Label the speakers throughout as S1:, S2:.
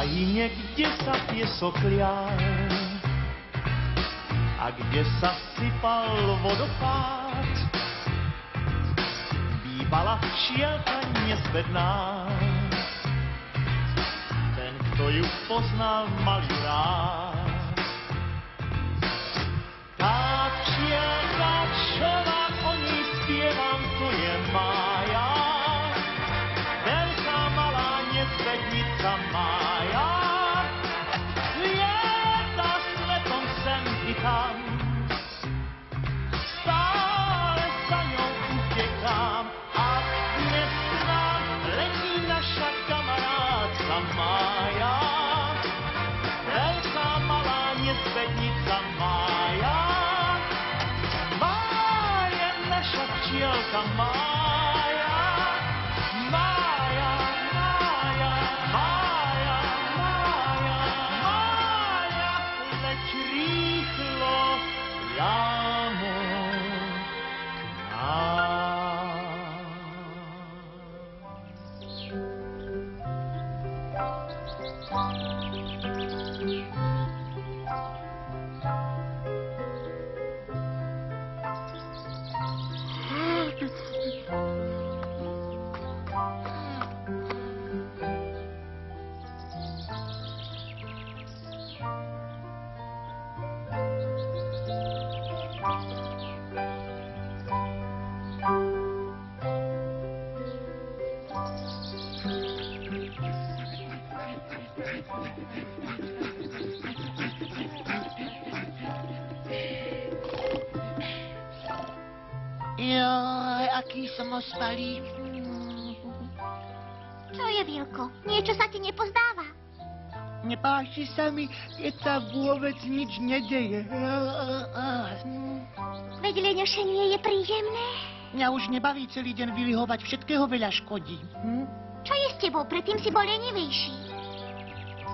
S1: krajine, kde sa piesok lial a kde sa sypal vodopád, bývala včielka nezbedná. Ten, kto ju poznal, mal ju rád. Tá včielka, čo vám o ní spievam, to je Mája. Veľká, malá nezbednica Mája. Lieta svetom sem i tam. Stále za ňou utekám. A dnes k nám letí naša kamarádka Mája. Veľká, malá nezbednica Mája. Mája, naša včielka Mája. Mája, Mája, Mája, Mája, Mája, leď rýchlo priamo k nám.
S2: Joj, aký som ospalý.
S3: Čo je, Vilko? Niečo sa ti nepozdáva?
S2: Nepáči sa mi, keď sa vôbec nič nedeje.
S3: Veď leňošenie je príjemné.
S2: Mňa už nebaví celý deň vylihovať, všetkého veľa škodí.
S3: Čo je s tebou? Predtým si bol lenivejší.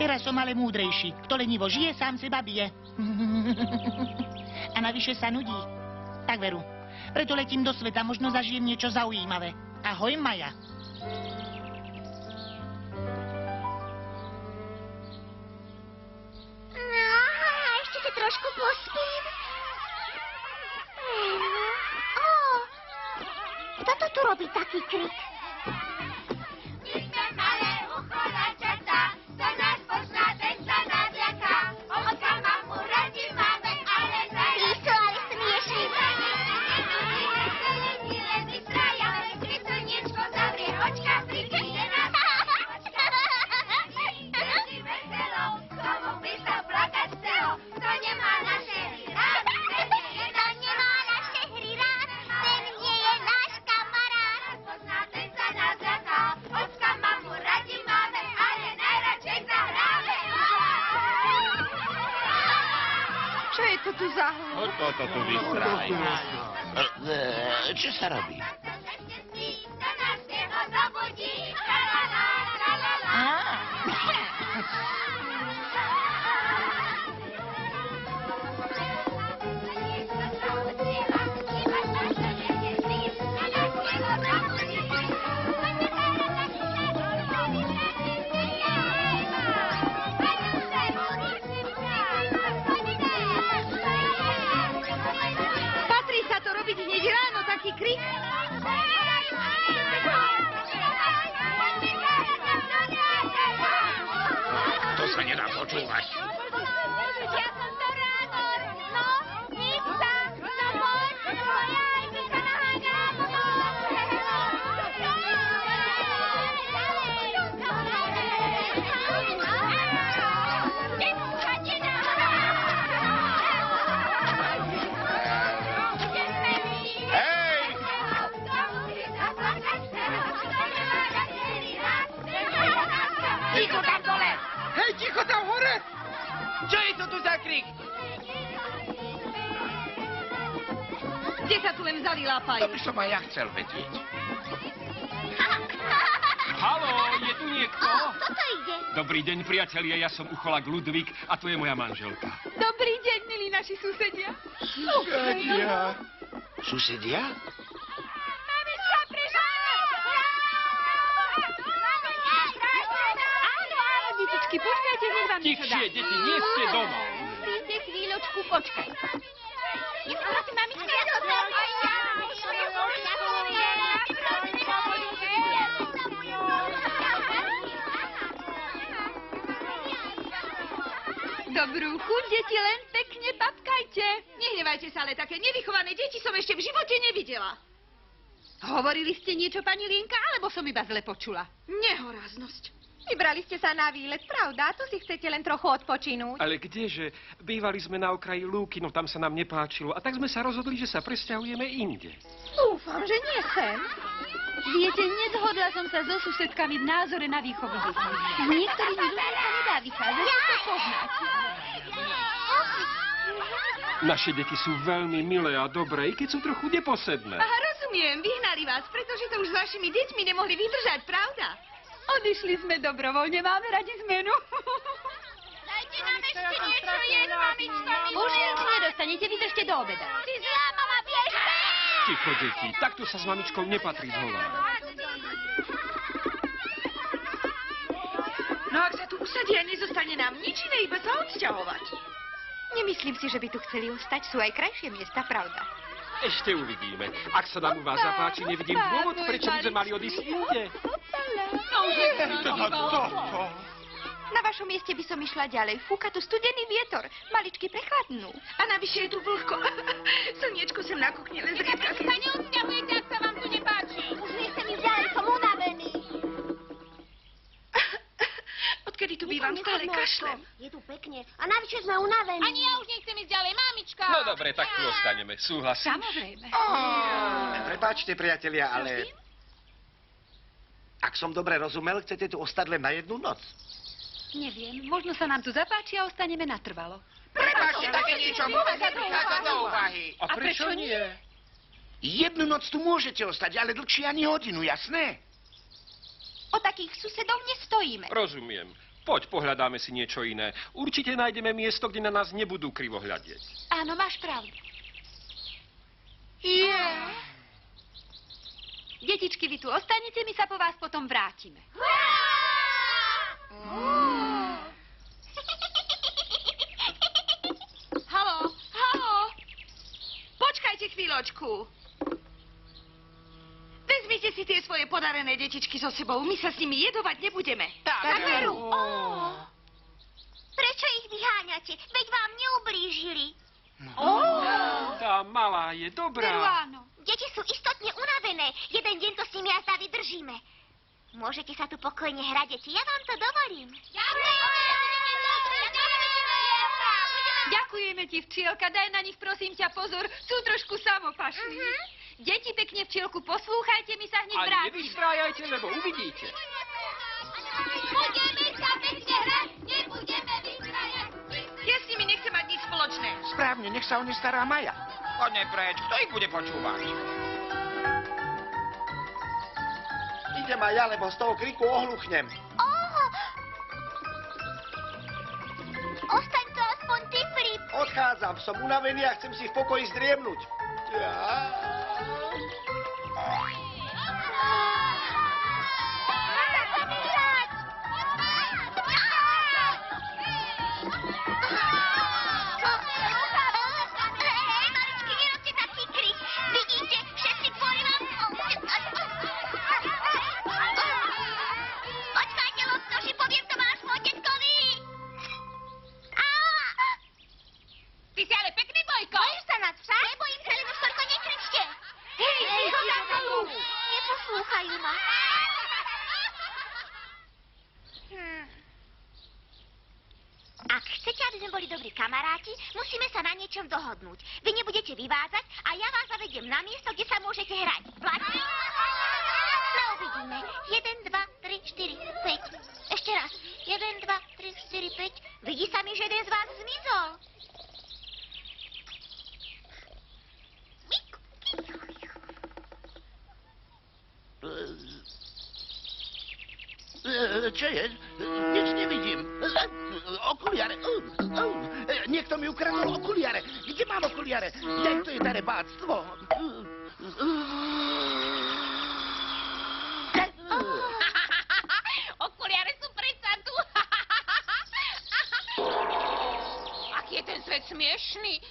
S2: Teraz som ale múdrejší. Kto lenivo žije, sám seba bije. A navyše sa nudí. Tak veru. Preto letím do sveta, možno zažijem niečo zaujímavé. Ahoj, Maja.
S3: No, ešte sa trošku pospím. Kto to tu robí taký krik?
S4: My sme malé ucholačatá, za nás pozná, ten sa nadľaká. Ocka mamu radi máme, ale
S3: Ty sú ale smiešný.
S5: Čo je to tu za hru?
S6: Toto tu vystráj. Čo sa robí?
S5: Patrí sa to robiť hneď ráno, taký krik?
S6: To sa nedá počúvať.
S3: Ja som to ráno. No, nič sa. No poď. Jaj, keď sa naháňam.
S6: Hej!
S2: Ticho tam dole!
S7: Hej, ticho tam hore! Čo je to tu za krik?
S5: Kde sa tu len vzali lápajú?
S6: To by som aj ja chcel vedieť.
S7: Haló, je tu niekto?
S3: Kto to ide?
S7: Dobrý deň, priatelia, ja som ucholák Ludvík a to je moja manželka.
S5: Dobrý deň, milí naši susedia.
S6: Susedia? Susedia?
S5: Áno, detičky, poďte vám niečo
S7: Tichšie,
S5: dať.
S7: deti, nie ste doma.
S5: Musíte chvíľočku počkať.
S3: Prosím, mamička, ja to tam.
S5: Dobrú chuť, deti, len pekne papkajte. Nehnevajte sa, ale také nevychované deti som ešte v živote nevidela. Hovorili ste niečo, pani Lienka, alebo som iba zle počula? Nehoráznosť.
S3: Vybrali ste sa na výlet, pravda? Tu si chcete len trochu odpočinúť.
S7: Ale kdeže? Bývali sme na okraji lúky, no tam sa nám nepáčilo. A tak sme sa rozhodli, že sa presťahujeme inde.
S3: Dúfam, že nie sem.
S5: Viete, nezhodla som sa so susedkami v názore na výchovu detí. S niektorými ľuďmi sa nedá vychádzať, že to poznáte.
S7: Naše deti sú veľmi milé a dobré, i keď sú trochu neposedné.
S5: Aha, rozumiem, vyhnali vás, pretože to už s vašimi deťmi nemohli vydržať, pravda? Odišli sme dobrovoľne, máme radi zmenu.
S3: Dajte nám ešte niečo jesť, mamička.
S5: Už nič nedostanete, vydržte do obeda.
S3: Ty zlá, mama, biežme!
S7: Ticho, deti, takto sa s mamičkou nepatrí zhovárať.
S5: No ak sa tu usadia, nezostane nám nič iné, iba sa odsťahovať.
S3: Nemyslím si, že by tu chceli ostať. Sú aj krajšie miesta, pravda?
S7: Ešte uvidíme. Ak sa nám u vás zapáči, nevidím dôvod, prečo by sme mali odísť inde.
S3: Na vašom mieste by som išla ďalej. Fúka tu studený vietor. Maličky prechladnú.
S5: A navyše je tu vlhko. Slniečko sem nakúkne len zriedka.
S3: sa neodsťahujete, ak sa vám tu nepáči. Už nechcem ísť ďalej, som unavený.
S5: Odkedy tu bývam, stále kašlem.
S3: Je tu pekne. A navyše sme unavení. Ani ja už nechcem ísť ďalej, mamička.
S7: No dobre, tak tu ostaneme. Súhlasím.
S5: Samozrejme.
S6: Prepáčte, priatelia, ale... Ak som dobre rozumel, chcete tu ostať len na jednu noc.
S5: Neviem, možno sa nám tu zapáči a ostaneme natrvalo.
S6: Prepáčte, také niečo vôbec neprichádza do úvahy.
S7: A prečo nie?
S6: Jednu noc tu môžete ostať, ale dlhšie ani hodinu, jasné?
S3: O takých susedov nestojíme.
S7: Rozumiem. Poď, pohľadáme si niečo iné. Určite nájdeme miesto, kde na nás nebudú krivo hľadieť.
S3: Áno, máš pravdu.
S5: Detičky, vy tu ostanete, my sa po vás potom vrátime. Haló, haló. Počkajte chvíľočku. Vezmite si tie svoje podarené detičky so sebou. My sa s nimi jedovať nebudeme.
S3: Tak veru. Prečo ich vyháňate? Veď vám neublížili.
S7: Tá malá je
S5: Veru
S7: dobrá.
S5: áno.
S3: Deti sú istotne unavené. Jeden deň to s nimi azda vydržíme. Môžete sa tu pokojne hrať, deti. Ja vám to dovolím.
S5: Ďakujeme ti, včielka. Daj na nich, prosím ťa, pozor. Sú trošku samopašní. Deti, pekne, včielku, poslúchajte, my sa hneď
S7: A
S5: vrátime.
S7: nevystrájajte, lebo uvidíte.
S3: Budeme sa pekne hrať, nebudeme vystrajať.
S5: Ja s nimi nechcem mať nič spoločné.
S6: Správne, nech sa o ne stará Maja.
S8: Poďme preč, kto ich bude počúvať?
S6: Idem aj ja, lebo z toho kriku ohluchnem.
S3: Ostaň to aspoň ty, Filip.
S6: Odchádzam, som unavený a chcem si v pokoji zdriemnúť.
S3: Maličky, nerobte taký krik. Vidíte, všetci kvôli vám. Počkajte, Lotnoši, poviem to vášmu oteckovi.
S5: Ty si ale pekný, Bojko.
S3: Bojíš sa nás však? Nebojím sa, len už toľko nekričte.
S5: Hej,
S3: Neposlúchajú ma. Ak chcete, aby sme boli dobrí kamaráti, musíme sa na niečom dohodnúť. Vy nebudete vyvádzať a ja vás zavediem na miesto, kde sa môžete hrať. Platí? No uvidíme. 1, 2, 3, 4, 5. Ešte raz. 1, 2, 3, 4, 5. Vidí sa mi, že jeden z vás zmizol.
S6: Čo je? Nič nevidím. Okuliare. Niekto mi ukradol okuliare. Kde mám okuliare? Jak to je darebáctvo?
S5: Okuliare sú predsa tu. smiešný.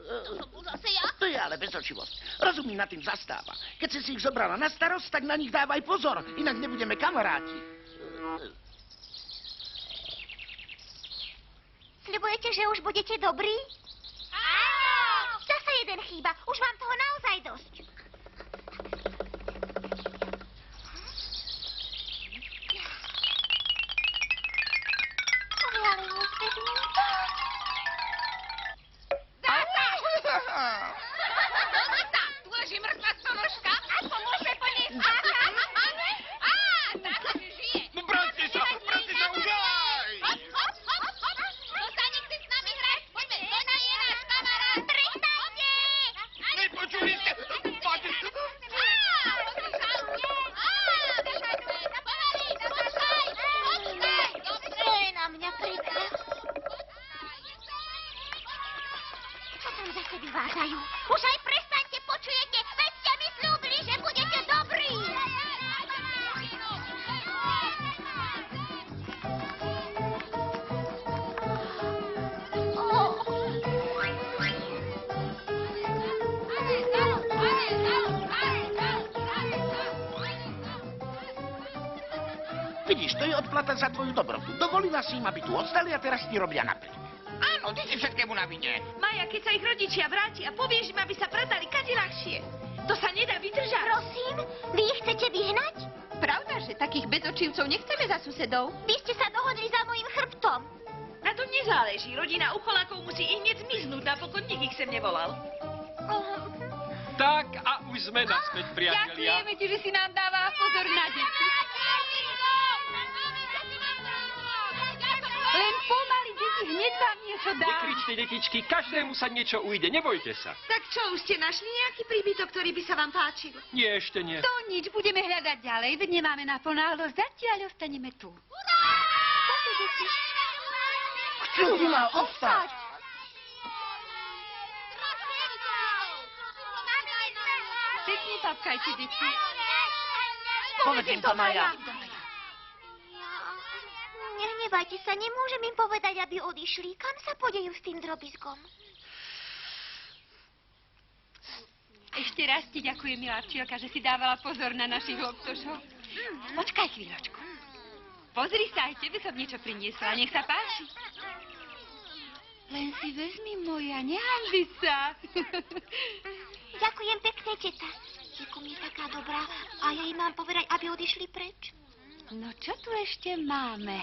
S5: To som bol zase ja?
S6: To je ale bezočivosť. Rozumí nad tým zastáva. Keď si ich zobrala na starosť, tak na nich dávaj pozor, inak nebudeme kamaráti.
S3: Sľubujete, že už budete dobrí? Áno! Zase jeden chýba. Už mám toho naozaj dosť.
S5: Tu leží mŕtva stonožka a pomôže po nej skákať. Táto žije.
S8: Bráťte sa už aj!
S5: Zosta, nechce s nami hrať. Poďme, Zona je náš kamarát.
S3: Prestaňte!
S8: Nepočuli ste? Máte...
S3: To je na mňa pripka. Čo tam zase vyvádzajú? Už aj prestaňte, počujete? Veď ste mi slúbili, že budete dobrí.
S6: Vidíš, to je odplata za tvoju dobrotu. Dovolila si im, aby tu ostali a teraz ti robia napriek.
S8: Áno, ty si všetkému na vine.
S5: Maja, keď sa ich rodičia vrátia, povieš im, aby sa predali kade ľahšie. To sa nedá vydržať.
S3: Prosím, vy ich chcete vyhnať?
S5: Pravda, že takých bezočivcov nechceme za susedov?
S3: Vy ste sa dohodli za mojim chrbtom.
S5: Na to nezáleží. Rodina Ucholákov musí i hneď zmiznúť, napokon nik ich sem nevolal.
S7: Tak a už sme naspäť, priatelia.
S5: Ďakujeme ti, že si nám dáva pozor na deti. Len pomaly, deti, hneď vám niečo dá.
S7: Nekričte, detičky, každému sa niečo ujde, nebojte sa.
S5: Tak čo, už ste našli nejaký príbytok, ktorý by sa vám páčil?
S7: Nie, ešte nie.
S9: To nič, budeme hľadať ďalej, veď nemáme na ponáhlo, zatiaľ ostaneme tu.
S6: Chcú tu ma ostať.
S9: Pekne papkajte, deti.
S6: Povedem to, Maja.
S3: Nehnevajte sa, nemôžem im povedať, aby odišli. Kam sa podejú s tým drobizkom?
S9: Ešte raz ti ďakujem, milá včielka, že si dávala pozor na našich loptošov. Počkaj chvíľočku. Pozri sa, aj tebe som niečo priniesla, nech sa páči. Len si vezmi moja, nehanbi sa.
S3: Ďakujem pekne, teta. Tiku mi je taká dobrá a ja im mám povedať, aby odišli preč.
S9: No čo tu ešte máme?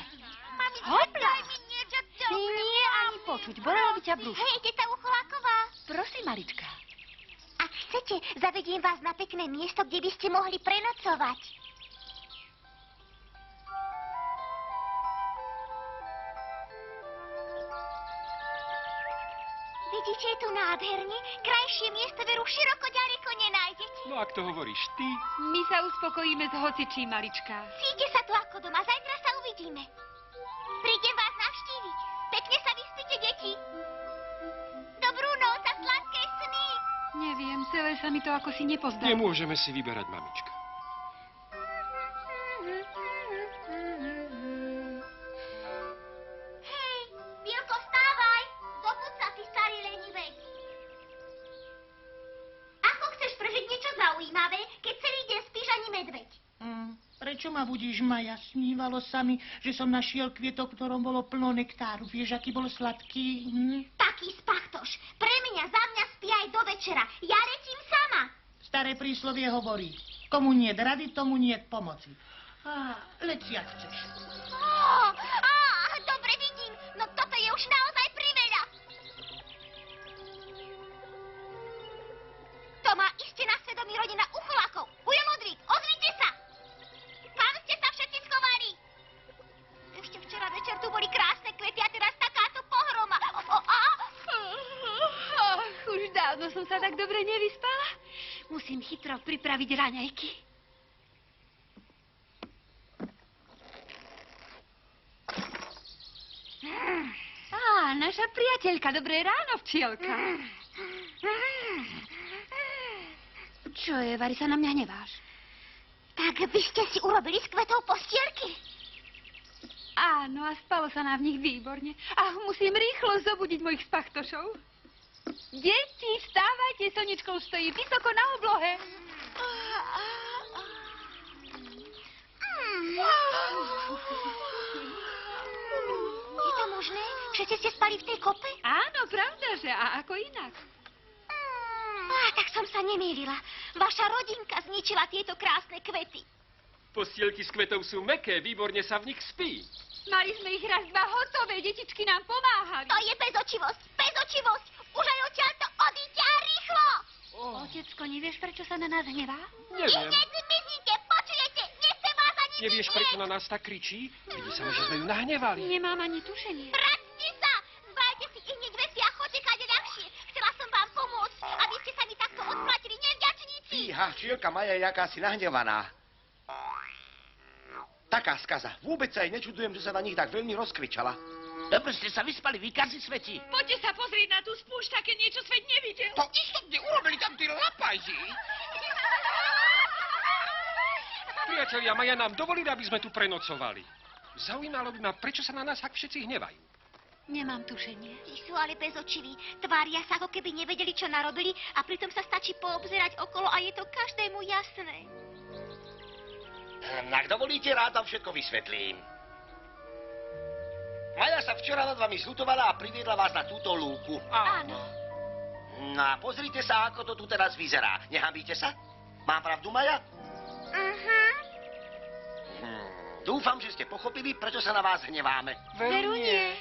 S3: Mami,
S9: Hopla.
S3: daj mi niečo dobré.
S9: Nie ani počuť, bolelo by ťa brúško.
S3: Hej, teta Ucholáková.
S9: Prosím, malička.
S3: Ak chcete, zavediem vás na pekné miesto, kde by ste mohli prenocovať. Vidíte, je tu nádherne. Krajšie miesto veru široko ďaleko nenájdete.
S7: No ak to hovoríš ty,
S9: My sa uspokojíme s hocičím, malička.
S3: Cíte sa tu ako doma. Zajtra sa uvidíme. Prídem vás navštíviť. Pekne sa vyspite, deti. Dobrú noc a sladké sny.
S9: Neviem, celé sa mi to ako si nepozdá.
S7: nemôžeme si vyberať, mamička.
S3: Hej, Bielko, vstávaj. Zobud sa, ty starý lenivec. Ako chceš prežiť niečo zaujímavé, keď celý deň spíš ani medveď?
S2: Prečo ma budíš, Maja? Snívalo sa mi, že som našiel kvietok, v ktorom bolo plno nektáru. Vieš, aký bol sladký?
S3: Taký spachtoš. Pre mňa, za mňa spí aj do večera. Ja letím sama.
S2: Staré príslovie hovorí, komu niet rady, tomu niet pomoci. Leci, ak chceš.
S3: Dobre vidím. No toto je už naozaj priveľa. To má iste na svedomí rodina Ucholákov. Ujo Modrík, ozvite sa. Kam ste sa všetci schovali? Ešte včera večer tu boli krásne kvety a teraz takáto pohroma.
S9: Už dávno som sa tak dobre nevyspala. Musím chytro pripraviť raňajky. Naša priateľka, dobré ráno, včielka. Čo je, Vari, sa na mňa hneváš?
S3: Tak by ste si urobili z kvetov postielky.
S9: Áno, a spalo sa nám v nich výborne. Ach, musím rýchlo zobudiť mojich spachtošov. Deti, vstávajte, slnečko už stojí vysoko na oblohe.
S3: Je to možné? Všetci ste spali v tej kope?
S9: Áno, pravda, že a ako inak.
S3: Tak som sa nemýlila. Vaša rodinka zničila tieto krásne kvety.
S7: Postielky z kvetov sú mäkké, výborne sa v nich spí.
S9: Mali sme ich raz dva hotové, detičky nám pomáhali.
S3: To je bezočivosť, bezočivosť. Už aj odtiaľto odíďte a rýchlo.
S9: Otecko, nevieš, prečo sa na nás hnevá?
S7: Neviem.
S3: Zmiznite, počujete? Nechce vás ani
S7: Nevieš, prečo na nás tak kričí? Vidí sa, že sme ju nahnevali.
S9: Nemám ani tušenie.
S3: Vráťte sa! Zbajte si ihneď veci a choďte kade ľahšie. Chcela som vám pomôcť, aby ste sa mi takto odplatili, nevďačníci.
S6: Fíha, včielka Maja je jakási nahnevaná. Taká skaza. Vôbec sa jej nečudujem, že sa na nich tak veľmi rozkričala.
S8: Dobre ste sa vyspali, výkazy sveti.
S9: Poďte sa pozrieť na tú spúšť, také niečo svet nevidel.
S8: To istotne urobili tam tí lapajzi.
S7: Priatelia, Maja nám dovolili, aby sme tu prenocovali. Zaujímalo by ma, prečo sa na nás tak všetci hnevajú.
S9: Nemám tušenie.
S3: Tí sú ale bezočiví. Tvária sa, ako keby nevedeli, čo narobili a pritom sa stačí poobzerať okolo a je to každému jasné.
S6: Ak dovolíte, rád vám všetko vysvetlím. Maja sa včera nad vami zľutovala a priviedla vás na túto lúku.
S9: Áno.
S6: No a pozrite sa, ako to tu teraz vyzerá. Nehambíte sa? Mám pravdu, Maja? Dúfam, že ste pochopili, prečo sa na vás hneváme.
S9: Veru nie.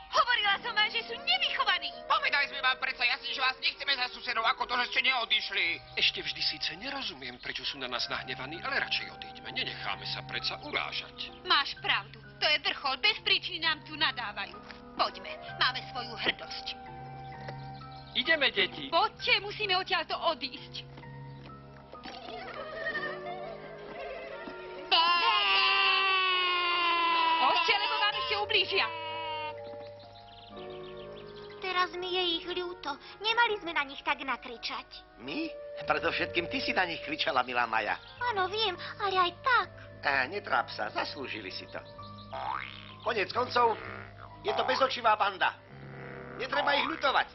S9: Hovorila som vám, že sú nevychovaní.
S8: Povedali sme vám predsa jasne, že vás nechceme za susedov, ako to, že ste neodišli.
S7: Ešte vždy síce nerozumiem, prečo sú na nás nahnevaní, ale radšej odíďme. Nenecháme sa predsa urážať.
S9: Máš pravdu. To je vrchol. Bez príčiny nám tu nadávajú. Poďme. Máme svoju hrdosť.
S7: Ideme, deti.
S9: Poďte, musíme odtiaľto odísť. Poďte, lebo vám ešte ublížia.
S3: Teraz mi je ich ľúto. Nemali sme na nich tak nakričať.
S6: My? Predovšetkým ty si na nich kričala, milá Maja.
S3: Áno, viem, ale aj tak.
S6: Netráp sa, zaslúžili si to. Konec koncov, je to bezočivá banda. Netreba ich ľutovať.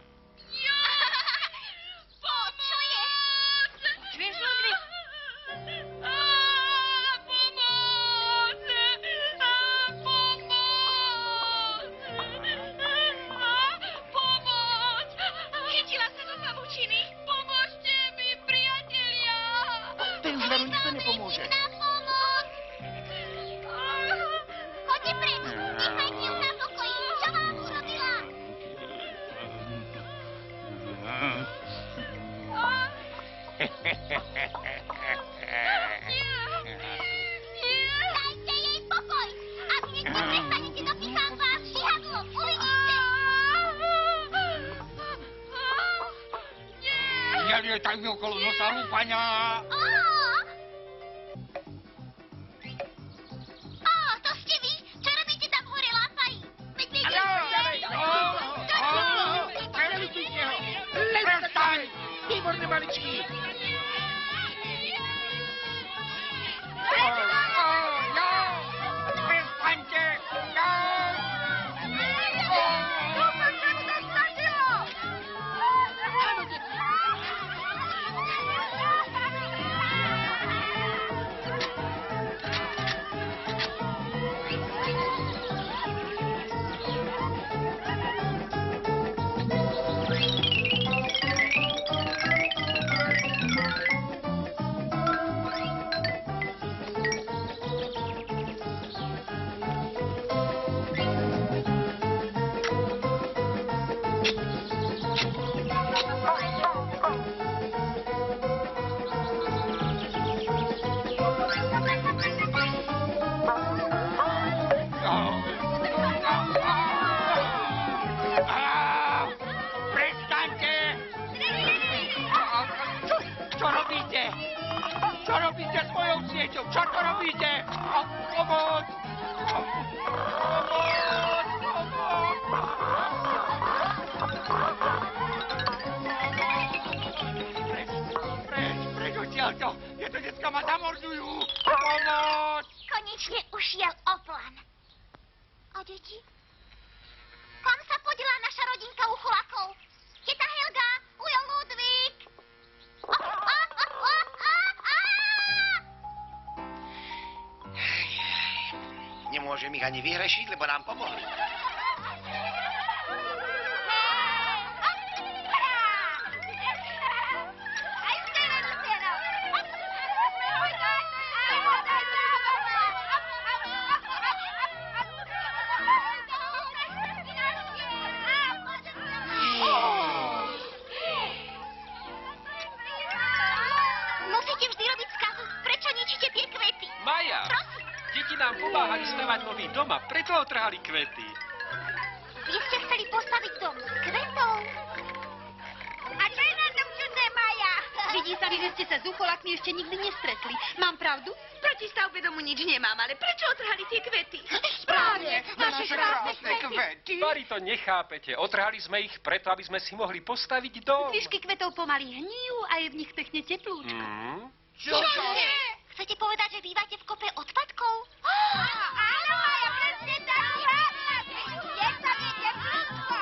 S3: Počuje?
S9: Počuješ, Ludvík? Chytila sa do pavučiny. Pomôžte mi, priatelia.
S6: To už veru nikto nepomôže.
S3: Na pomoc! Choďte preč, nechajte ju na pokoji. Čo vám urobila? Dajte jej pokoj. Ak niekto prestanete, dopícham vás šihadlom. Uvidíte.
S8: Nelietajú mi okolo nosa, rúpania.
S3: To ste vy? Čo robíte tam hore, lampají? Veď viete...
S8: Prelitujte ho. Prestaň.
S6: Výborný maličký.
S8: Prestaňte. Prestaňte. Čo robíte? Čo robíte s mojou sieťou? Čo to robíte? Pomoc! Preč odtiaľto! Tieto decka ma zamordujú! Pomoc!
S3: Konečne ušiel oplan. A deti? Kam sa podela naša rodinka ucholakov? Teta Helga, ujo Ludvík.
S6: Nemôžem ich ani vyhrešiť, lebo nám pomohli.
S3: Musíte vždy robiť skazu. Prečo ničíte tie kvety?
S7: Maja, deti nám pomáhali stavať nový dom a preto otrhali kvety.
S3: Vy ste chceli postaviť dom z kvetov?
S5: A čo je na tom čudné, Maja? Vidí sa, že ste sa s ucholakmi ešte nikdy nestretli. Mám pravdu? Proti stavbe domu nič nemám, ale prečo otrhali tie kvety?
S8: Správne, naše krásne kvety.
S7: Pari to nechápete. Otrhali sme ich preto, aby sme si mohli postaviť dom.
S5: Zvyšky kvetov pomaly hníjú a je v nich pekne teplúčko.
S8: Čože?
S3: Chcete povedať, že bývate v kope odpadkov?
S4: Áno, Maja, presne tak. Je tam ide prudko.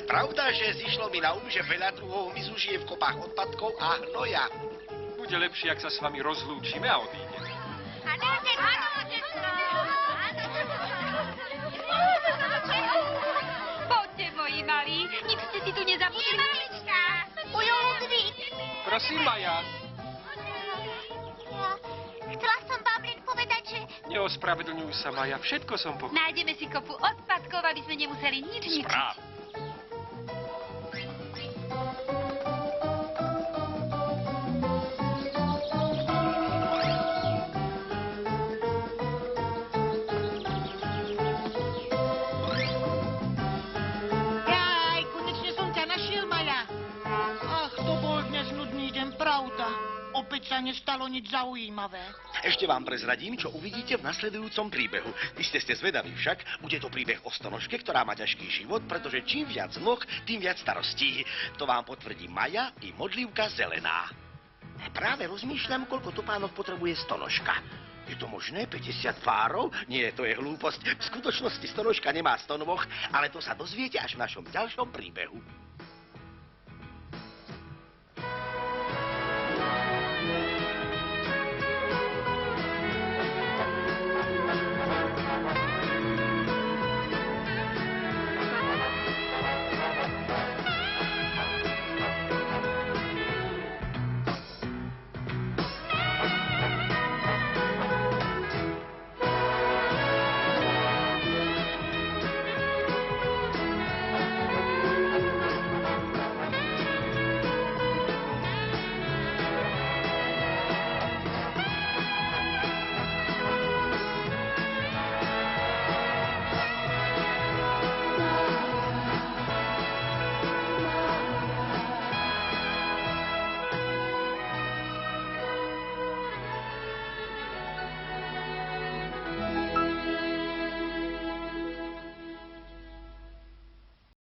S6: Pravda, že zišlo mi na že veľa druhov hmyzu žije v kopách odpadkov a hnoja.
S7: Bude lepšie, ak sa s vami rozlúčime a odídeme.
S4: Áno, detko.
S9: Poďte, moji malí, nič ste si tu nezabudli.
S4: Mamička.
S3: Ujo Ludvík.
S7: Prosím, Maja,
S3: Chcela som vám len povedať, že...
S7: neospravedlňuj sa, Maja. Všetko som pochopil.
S9: Nájdeme si kopu odpadkov, aby sme nemuseli nič ničiť.
S7: Správne.
S2: Jaj, konečne som ťa našiel, Maja. Ach, to bol dnes nudný deň, pravda. Opäť sa nestalo nič zaujímavé.
S6: Ešte vám prezradím, čo uvidíte v nasledujúcom príbehu. Iste ste zvedaví však, bude to príbeh o stonožke, ktorá má ťažký život, pretože čím viac noh, tým viac starostí. To vám potvrdí Maja i modlivka Zelená. Práve rozmýšľam, koľko topánok potrebuje stonožka. Je to možné? 50 párov? Nie, to je hlúposť. V skutočnosti stonožka nemá 100 nôh, ale to sa dozviete až v našom ďalšom príbehu.